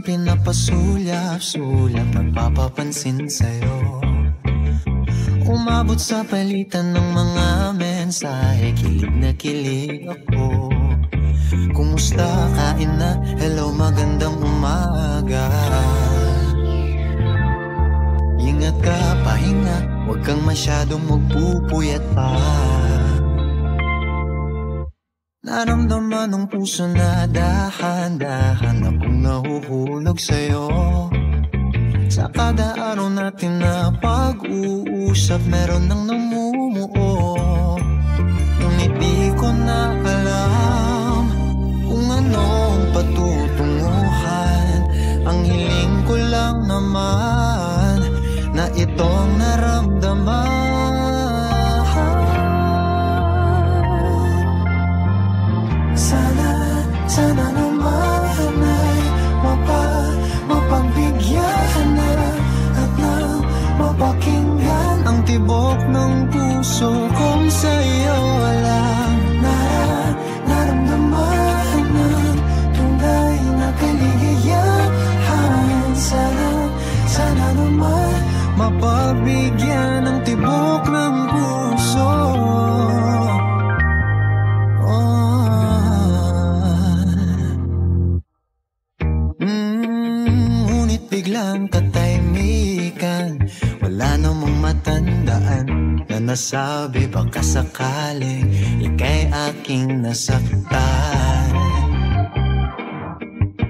pinapasulyap-sulyap, nagpapapansin sa'yo. Umabot sa palitan ng mga mensahe, kilig na kilig ako. Kumusta, kain na, hello, magandang umaga. Ingat ka, pahinga, huwag kang masyadong magpupuyat pa. Naramdaman ng puso na dahan-dahan akong nahuhulog sa'yo. Sa kada araw natin na pag-uusap, meron nang namumuo. Ngunit di ko na alam kung anong patutunguhan. Ang hiling ko lang naman na itong naramdaman. Sana naman ay mapagbigyan na at nang mapakinggan ang tibok ng puso kong sa'yo lang naramdaman ng tunay na kaligayahan. Sana naman mapagbigyan ng tibok ng puso. Biglang katahimikan, wala namang matandaan na nasabi baka sakaling ika'y aking nasaktan.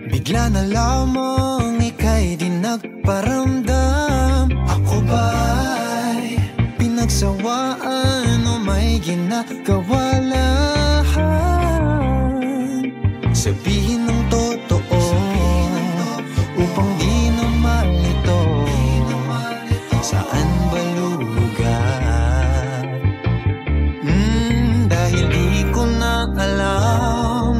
Bigla na lamang ika'y di nagparamdam. Ako ba'y pinagsawaan o may ginagawa lahat? Sabihin ng totoo upang di naman ito saan ba lugar? Dahil di ko na alam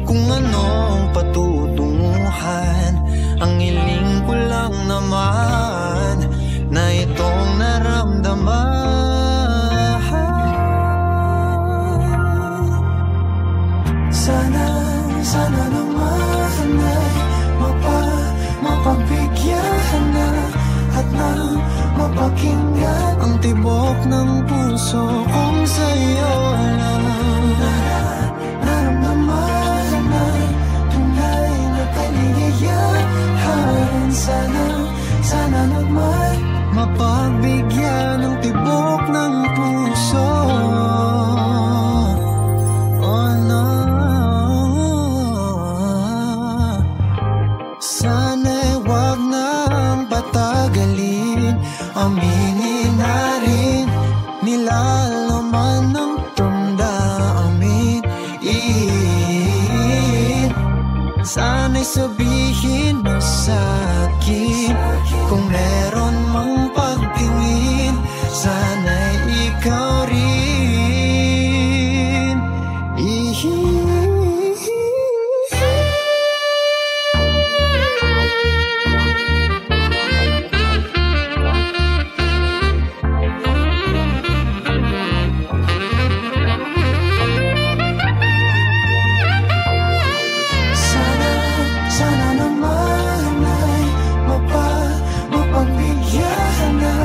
kung anong patutunguhan. Ang hiling ko lang naman na itong naramdaman. Sana naman ay mapagbigyan na at nang mapakinggan ang tibok ng puso kong sa'yo lang naramdaman ng tunay na kaligayahan. Sana naman mapagbigyan ng tibok ng puso. Oh no, sana'y wag nang patagalin, aminin na rin nilalaman ng damdamin. Sana'y sabihin mo sa'kin kung meron mang pagtingin. Sana'y ikaw rin. Sana naman ay mapagbigyan na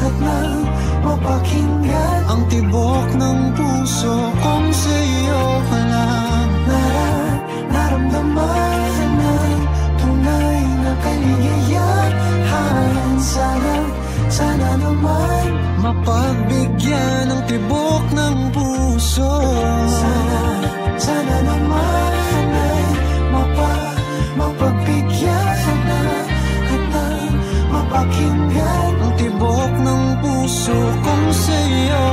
at nang mapakinggan ang tibok ng puso kong sa'yo lang naramdaman ng tunay na kaligayahan. Sana naman mapagbigyan ng tibok ng puso. Sana naman ay mapagbigyan na at nang mapakinggan ang tibok ng puso kong sa'yo.